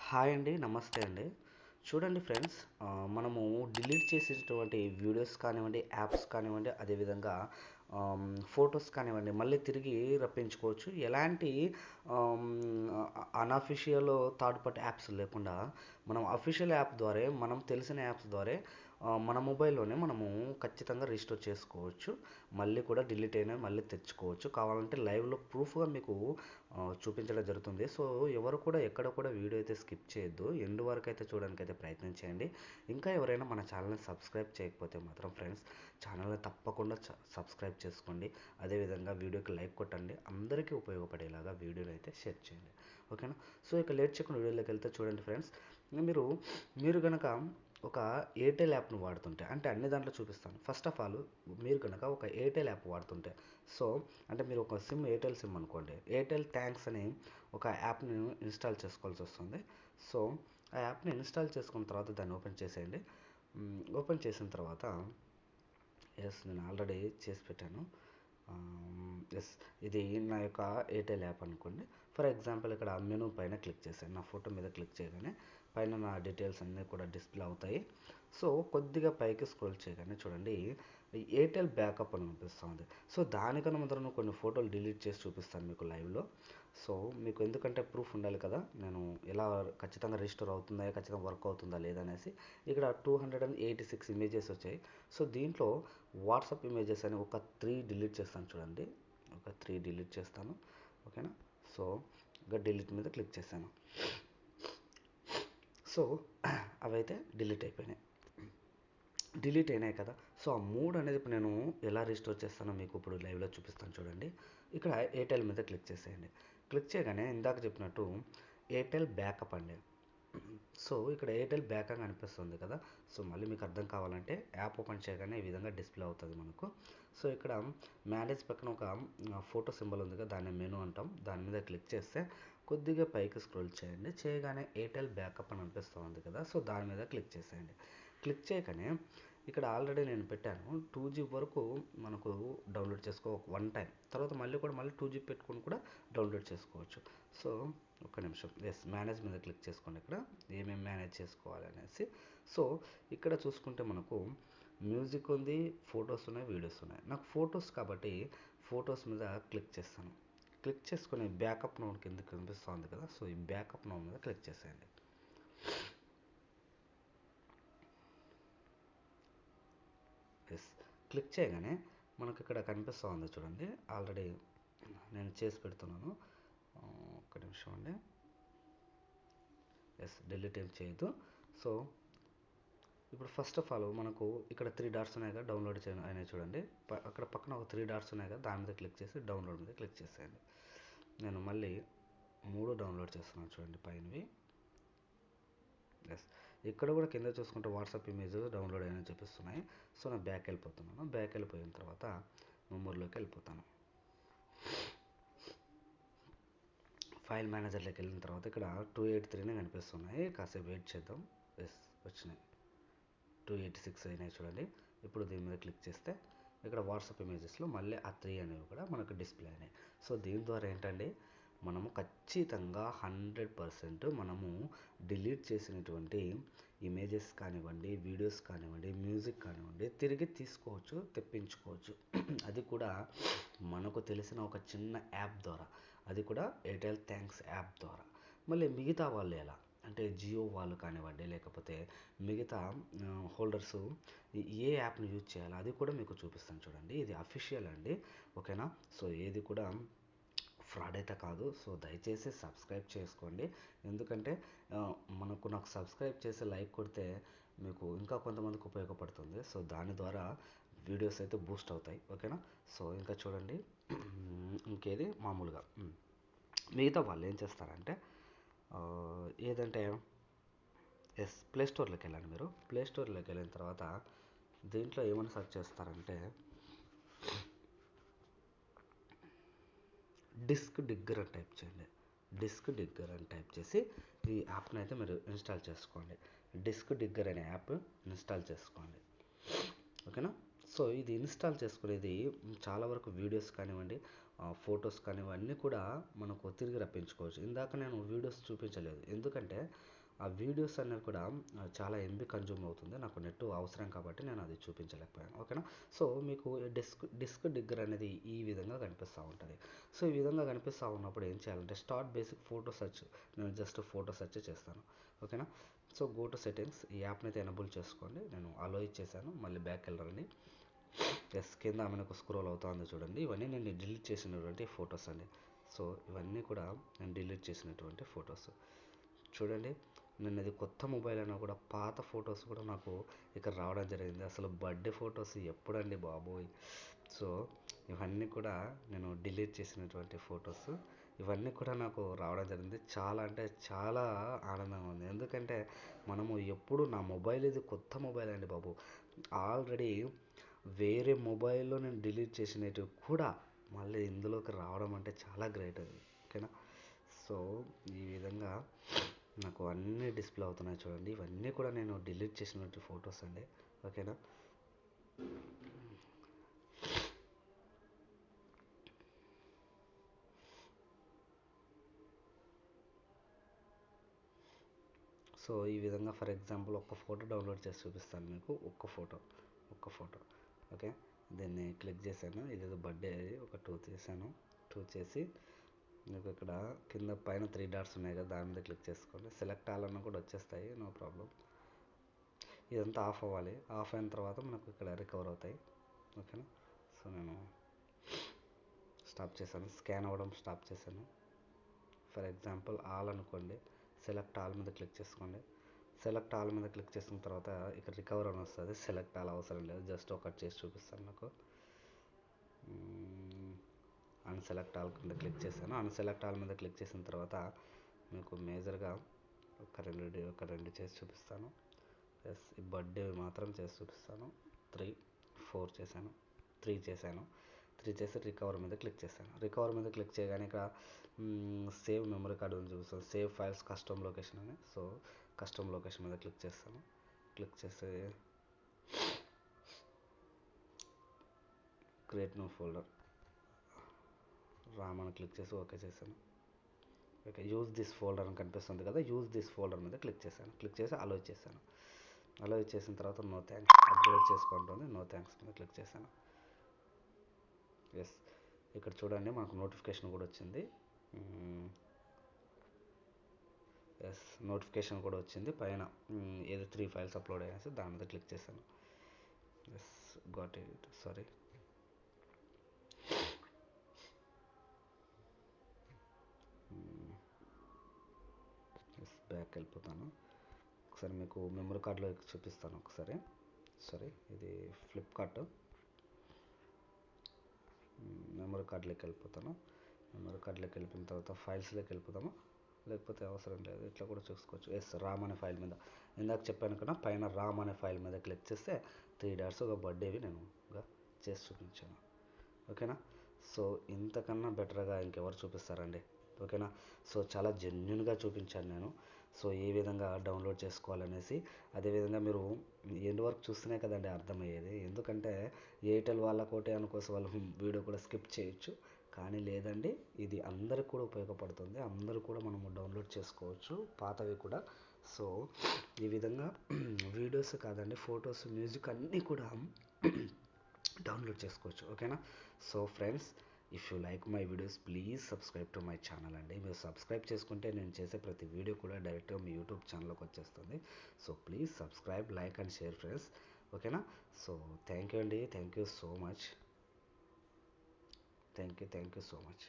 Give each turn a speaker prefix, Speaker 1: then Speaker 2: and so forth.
Speaker 1: Hi అండి. నమస్తే అండి. చూడండి ఫ్రెండ్స్, మనము డిలీట్ చేసేటువంటి వీడియోస్ కానివ్వండి, యాప్స్ కానివ్వండి, అదేవిధంగా ఫోటోస్ కానివ్వండి, మళ్ళీ తిరిగి రప్పించుకోవచ్చు. ఎలాంటి ఆమ్, అన్అఫీషియల్ థర్డ్ పార్టీ యాప్స్ లేకుండా మనం అఫీషియల్ యాప్ ద్వారా, మనం తెలిసిన యాప్స్ ద్వారా మన మొబైల్లోనే మనము ఖచ్చితంగా రిజిస్టర్ చేసుకోవచ్చు. మళ్ళీ కూడా డిలీట్ అయినా మళ్ళీ తెచ్చుకోవచ్చు. కావాలంటే లైవ్లో ప్రూఫ్గా మీకు చూపించడం జరుగుతుంది. సో ఎవరు కూడా ఎక్కడ కూడా వీడియో అయితే స్కిప్ చేయొద్దు. ఎండ్ వరకు అయితే చూడడానికి అయితే ప్రయత్నం చేయండి. ఇంకా ఎవరైనా మన ఛానల్ని సబ్స్క్రైబ్ చేయకపోతే మాత్రం ఫ్రెండ్స్, ఛానల్ని తప్పకుండా సబ్స్క్రైబ్ చేసుకోండి. అదేవిధంగా వీడియోకి లైక్ కొట్టండి. అందరికీ ఉపయోగపడేలాగా వీడియోలు అయితే షేర్ చేయండి. ఓకేనా? సో ఇక లేట్ చేయకుండా వీడియోలోకి వెళ్తే చూడండి ఫ్రెండ్స్, మీరు మీరు కనుక ఒక ఎయిర్టెల్ యాప్ను వాడుతుంటే, అంటే అన్ని దాంట్లో చూపిస్తాను. ఫస్ట్ ఆఫ్ ఆల్, మీరు కనుక ఒక ఎయిర్టెల్ యాప్ వాడుతుంటే, సో అంటే మీరు ఒక సిమ్ ఎయిర్టెల్ సిమ్ అనుకోండి, ఎయిర్టెల్ థ్యాంక్స్ అని ఒక యాప్ని ఇన్స్టాల్ చేసుకోవాల్సి వస్తుంది. సో ఆ యాప్ని ఇన్స్టాల్ చేసుకున్న తర్వాత దాన్ని ఓపెన్ చేసేయండి. ఓపెన్ చేసిన తర్వాత, ఎస్ నేను ఆల్రెడీ చేసి పెట్టాను. ఎస్, ఇది నా యొక్క ఎయిర్టెల్ యాప్ అనుకోండి. ఫర్ ఎగ్జాంపుల్ ఇక్కడ మెనూ పైన క్లిక్ చేశాను. నా ఫోటో మీద క్లిక్ చేయగానే పైన నా డీటెయిల్స్ అన్నీ కూడా డిస్ప్లే అవుతాయి. సో కొద్దిగా పైకి స్క్రోల్ చేయగానే చూడండి, ఎయిర్టెల్ బ్యాకప్ అని అనిపిస్తుంది. సో దానికన్నా ముందర కొన్ని ఫోటోలు డిలీట్ చేసి చూపిస్తాను మీకు లైవ్లో. సో మీకు ఎందుకంటే ప్రూఫ్ ఉండాలి కదా, నేను ఎలా ఖచ్చితంగా రిజిస్టర్ అవుతుందా, ఖచ్చితంగా వర్క్ అవుతుందా లేదనేసి. ఇక్కడ 286 ఇమేజెస్ వచ్చాయి. సో దీంట్లో వాట్సాప్ ఇమేజెస్ అని ఒక 3 డిలీట్ చేస్తాను చూడండి. ఒక 3 డిలీట్ చేస్తాను. ఓకేనా? సో ఇంకా డిలీట్ మీద క్లిక్ చేశాను. సో అవైతే డిలీట్ అయిపోయినాయి. డిలీట్ అయినాయి కదా. సో ఆ మూడు అనేది ఇప్పుడు నేను ఎలా రిస్టోర్ చేస్తానో మీకు ఇప్పుడు లైవ్లో చూపిస్తాను చూడండి. ఇక్కడ ఎయిర్టెల్ మీద క్లిక్ చేసేయండి. క్లిక్ చేయగానే ఇందాక చెప్పినట్టు ఎయిర్టెల్ బ్యాకప్ అండి. సో ఇక్కడ ఎయిర్టెల్ బ్యాకప్ అనిపిస్తుంది కదా. సో మళ్ళీ మీకు అర్థం కావాలంటే యాప్ ఓపెన్ చేయగానే ఈ విధంగా డిస్ప్లే అవుతుంది మనకు. సో ఇక్కడ మేనేజ్ పక్కన ఒక ఫోటో సింబల్ ఉంది కదా, దాన్ని మెనూ అంటాం. దాని మీద క్లిక్ చేస్తే కొద్దిగా పైకి స్క్రోల్ చేయండి. చేయగానే ఎయిర్టెల్ బ్యాకప్ అని అనిపిస్తుంది కదా. సో దాని మీద క్లిక్ చేసేయండి. క్లిక్ చేయగానే ఇక్కడ ఆల్రెడీ నేను పెట్టాను 2G వరకు మనకు డౌన్లోడ్ చేసుకో వన్ టైం. తర్వాత మళ్ళీ 2G పెట్టుకొని కూడా డౌన్లోడ్ చేసుకోవచ్చు. సో ఒక్క నిమిషం, ఎస్ మేనేజ్ మీద క్లిక్ చేసుకోండి. ఇక్కడ ఏమేమి మేనేజ్ చేసుకోవాలి అనేసి. సో ఇక్కడ చూసుకుంటే మనకు మ్యూజిక్ ఉంది, ఫొటోస్ ఉన్నాయి, వీడియోస్ ఉన్నాయి. నాకు ఫొటోస్ కాబట్టి ఫొటోస్ మీద క్లిక్ చేస్తాను. క్లిక్ చేసుకొని బ్యాకప్ నోడ్ కింద కనిపిస్తుంది కదా. సో ఈ బ్యాకప్ నోడ్ మీద క్లిక్ చేసేయండి. ఎస్, క్లిక్ చేయగానే మనకు ఇక్కడ కనిపిస్తూ ఉంది చూడండి. ఆల్రెడీ నేను చేసి పెడుతున్నాను. ఒక్క నిమిషం అండి. ఎస్, డిలీట్ ఏం చేయొద్దు. సో ఇప్పుడు ఫస్ట్ ఆఫ్ ఆల్ మనకు ఇక్కడ 3 డాట్స్ ఉన్నాయి కదా, డౌన్లోడ్ చేయడం అనేది చూడండి. అక్కడ పక్కన ఒక 3 డాట్స్ ఉన్నాయి కదా, దాని మీద క్లిక్ చేసి డౌన్లోడ్ మీద క్లిక్ చేసేయండి. నేను మళ్ళీ 3 డౌన్లోడ్ చేస్తున్నాను చూడండి పైనవి. ఎస్, ఇక్కడ కూడా కింద చూసుకుంటే వాట్సాప్ ఇమేజ్ డౌన్లోడ్ అయినా చూపిస్తున్నాయి. సో నేను బ్యాక్ వెళ్ళిపోతున్నాను. బ్యాక్ వెళ్ళిపోయిన తర్వాత మెమరీలోకి వెళ్ళిపోతాను. ఫైల్ మేనేజర్లోకి వెళ్ళిన తర్వాత ఇక్కడ 283 కనిపిస్తున్నాయి. కాసేపు వెయిట్ చేద్దాం. ఎస్, వచ్చినాయి. 286 అయినాయి చూడండి. ఇప్పుడు దీని మీద క్లిక్ చేస్తే ఇక్కడ వాట్సాప్ ఇమేజెస్లో మళ్ళీ ఆ 3 అనేవి కూడా మనకు డిస్ప్లే అయినాయి. సో దీని ద్వారా ఏంటంటే మనము ఖచ్చితంగా 100% మనము డిలీట్ చేసినటువంటి ఇమేజెస్ కానివ్వండి, వీడియోస్ కానివ్వండి, మ్యూజిక్ కానివ్వండి తిరిగి తీసుకోవచ్చు, తెప్పించుకోవచ్చు. అది కూడా మనకు తెలిసిన ఒక చిన్న యాప్ ద్వారా, అది కూడా ఎయిర్టెల్ థ్యాంక్స్ యాప్ ద్వారా. మళ్ళీ మిగతా వాళ్ళు ఎలా అంటే జియో వాళ్ళు కానివ్వండి, లేకపోతే మిగతా హోల్డర్స్ ఏ యాప్ని యూజ్ చేయాలో అది కూడా మీకు చూపిస్తాను చూడండి. ఇది అఫీషియల్ అండి. ఓకేనా? సో ఏది కూడా ఫ్రాడ్ అయితే కాదు. సో దయచేసి సబ్స్క్రైబ్ చేసుకోండి. ఎందుకంటే నాకు సబ్స్క్రైబ్ చేసి లైక్ కొడితే మీకు ఇంకా కొంతమందికి ఉపయోగపడుతుంది. సో దాని ద్వారా వీడియోస్ అయితే బూస్ట్ అవుతాయి. ఓకేనా? సో ఇంకా చూడండి, ఇంకేది మామూలుగా మిగతా వాళ్ళు ఏం చేస్తారంటే ఏదంటే ఎస్, ప్లే స్టోర్లోకి వెళ్ళండి. మీరు ప్లే స్టోర్లోకి వెళ్ళిన తర్వాత దీంట్లో ఏమైనా సెర్చ్ చేస్తారంటే డిస్క్ డిగ్గర్ అని టైప్ చేయండి. డిస్క్ డిగ్గర్ అని టైప్ చేసి ఈ యాప్ని అయితే మీరు ఇన్స్టాల్ చేసుకోండి. డిస్క్ డిగ్గర్ అనే యాప్ ఇన్స్టాల్ చేసుకోండి. ఓకేనా? సో ఇది ఇన్స్టాల్ చేసుకునేది చాలా వరకు వీడియోస్ కానివ్వండి, ఫొటోస్ కానీ ఇవన్నీ కూడా మనకు తిరిగి రప్పించుకోవచ్చు. ఇందాక నేను వీడియోస్ చూపించలేదు, ఎందుకంటే ఆ వీడియోస్ అనేవి కూడా చాలా ఎంబీ కన్జ్యూమ్ అవుతుంది, నాకు నెట్ అవసరం కాబట్టి నేను అది చూపించలేకపోయాను. ఓకేనా. సో మీకు డిస్క్ డిగ్గర్ అనేది ఈ విధంగా కనిపిస్తూ ఉంటుంది. సో ఈ విధంగా కనిపిస్తూ ఉన్నప్పుడు ఏం చేయాలంటే స్టార్ట్ బేసిక్ ఫోటో సెర్చ్, నేను జస్ట్ ఫోటో సెర్చ్ చేస్తాను. ఓకేనా. సో గో టు సెట్టింగ్స్, ఈ యాప్ని అయితే ఎనబుల్ చేసుకోండి. నేను అలో ఇచ్చేసాను, మళ్ళీ బ్యాక్ వెళ్ళరండి. ఎస్, కింద మనకు స్క్రోల్ అవుతా ఉంది చూడండి, ఇవన్నీ నేను డిలీట్ చేసినటువంటి ఫొటోస్ అండి. సో ఇవన్నీ కూడా నేను డిలీట్ చేసినటువంటి ఫొటోస్. చూడండి, నేను ఇది కొత్త మొబైల్ అయినా కూడా పాత ఫొటోస్ కూడా నాకు ఇక్కడ రావడం జరిగింది. అసలు బర్త్డే ఫొటోస్ ఎప్పుడండి బాబోయ్. సో ఇవన్నీ కూడా నేను డిలీట్ చేసినటువంటి ఫొటోస్, ఇవన్నీ కూడా నాకు రావడం జరిగింది. చాలా అంటే చాలా ఆనందంగా ఉంది, ఎందుకంటే మనము ఎప్పుడు నా మొబైల్ ఇది కొత్త మొబైల్ అండి బాబు. ఆల్రెడీ వేరే మొబైల్లో నేను డిలీట్ చేసినవి కూడా మళ్ళీ ఇందులోకి రావడం అంటే చాలా గ్రేట్ అది. ఓకేనా. సో ఈ విధంగా నాకు అన్నీ డిస్ప్లే అవుతున్నాయి చూడండి, ఇవన్నీ కూడా నేను డిలీట్ చేసినటువంటి ఫొటోస్ అండి. ఓకేనా. సో ఈ విధంగా ఫర్ ఎగ్జాంపుల్ ఒక్క ఫోటో డౌన్లోడ్ చేసి చూపిస్తాను మీకు. ఒక్క ఫోటో. ఓకే, దీన్ని క్లిక్ చేశాను, ఇదేదో బర్త్డే ఒక 2 చేశాను. 2 చేసి మీకు ఇక్కడ కింద పైన 3 డాట్స్ ఉన్నాయి కదా, దాని మీద క్లిక్ చేసుకోండి. సెలెక్ట్ ఆల్ అన్న కూడా వచ్చేస్తాయి, నో ప్రాబ్లం. ఇదంతా ఆఫ్ అవ్వాలి, ఆఫ్ అయిన తర్వాత మనకు ఇక్కడ రికవర్ అవుతాయి. ఓకేనా. సో నేను స్టాప్ చేశాను, స్కాన్ అవ్వడం స్టాప్ చేశాను. ఫర్ ఎగ్జాంపుల్ ఆల్ అనుకోండి, సెలెక్ట్ ఆల్ మీద క్లిక్ చేసుకోండి. సెలెక్ట్ ఆల్ మీద క్లిక్ చేసిన తర్వాత ఇక్కడ రికవర్ అని వస్తుంది, సెలెక్ట్ ఆల్ అవసరం లేదు, జస్ట్ ఒకటి చేసి చూపిస్తాను నాకు. అన్సెలెక్ట్ ఆల్ మీద క్లిక్ చేశాను. అన్సెలెక్ట్ ఆల్ మీద క్లిక్ చేసిన తర్వాత మీకు మేజర్గా ఒక రెండు చేసి చూపిస్తాను. ఎస్, ఈ బర్త్డే మాత్రం చేసి చూపిస్తాను. 3 4 చేశాను, 3 చేశాను. 3 చేసి రికవర్ మీద క్లిక్ చేశాను. రికవర్ మీద క్లిక్ చేయగానే ఇక్కడ సేవ్ మెమరీ కార్డు అని చూపిస్తాను, సేవ్ ఫైల్స్ కస్టమ్ లొకేషన్ అని. సో కస్టమ్ లొకేషన్ మీద క్లిక్ చేస్తాను. క్లిక్ చేస్తే క్రియేట్ న్యూ ఫోల్డర్ రామ్ అని క్లిక్ చేసి ఓకే చేశాను. ఓకే, యూజ్ దిస్ ఫోల్డర్ అని కనిపిస్తుంది కదా, యూజ్ దిస్ ఫోల్డర్ మీద క్లిక్ చేశాను. క్లిక్ చేసి అలో ఇచ్చేసాను. అలో ఇచ్చేసిన తర్వాత నో థ్యాంక్స్, అప్గ్రేడ్ చేసుకుంటుంది, నో థ్యాంక్స్ మీద క్లిక్ చేశాను. ఎస్, ఇక్కడ చూడండి మనకు నోటిఫికేషన్ కూడా వచ్చింది. ఎస్, నోటిఫికేషన్ కూడా వచ్చింది పైన, ఏదో 3 ఫైల్స్ అప్లోడ్ అయ్యాయి, దాని మీద క్లిక్ చేశాను. Yes, got it, sorry. Yes, back వెళ్ళిపోతాను. ఒకసారి మీకు మెమరీ కార్డులో చూపిస్తాను ఒకసారి. సారీ, ఇది ఫ్లిప్కార్ట్. మెమరీ కార్డులోకి వెళ్ళిపోతాను. మెమరీ కార్డులోకి వెళ్ళిపోయిన తర్వాత ఫైల్స్లోకి వెళ్ళిపోతాము, లేకపోతే అవసరం లేదు, ఇట్లా కూడా చూసుకోవచ్చు. ఎస్, రామ్ అనే ఫైల్ మీద ఇందాక చెప్పాను కదా, పైన రామ్ అనే ఫైల్ మీద క్లిక్ చేస్తే 3 డాట్స్ ఒక బర్త్డేవి నేను చేసి చూపించాను. ఓకేనా. సో ఇంతకన్నా బెటర్గా ఇంకెవరు చూపిస్తారండి. ఓకేనా. సో చాలా జెన్యున్గా చూపించాను నేను. సో ఏ విధంగా డౌన్లోడ్ చేసుకోవాలనేసి, అదేవిధంగా మీరు ఎండ్ వరకు చూస్తేనే కదండి అర్థమయ్యేది. ఎందుకంటే ఎయిర్టెల్ వాళ్ళకోటే అనుకోసం వాళ్ళు వీడియో కూడా స్కిప్ చేయొచ్చు, కానీ లేదండి, ఇది అందరికి కూడా ఉపయోగపడుతుంది, అందరూ కూడా మనము డౌన్లోడ్ చేసుకోవచ్చు పాతవి కూడా. సో ఈ విధంగా వీడియోస్ కాదండి, ఫొటోస్, మ్యూజిక్ అన్నీ కూడా డౌన్లోడ్ చేసుకోవచ్చు. ఓకేనా. So friends, if you like my videos please subscribe to my channel అండి. మీరు సబ్స్క్రైబ్ చేసుకుంటే నేను చేసే ప్రతి వీడియో కూడా డైరెక్ట్గా మీ యూట్యూబ్ ఛానల్లోకి వచ్చేస్తుంది. So please subscribe, like and share friends. ఓకేనా. సో థ్యాంక్ యూ అండి, thank you so much. Thank you so much.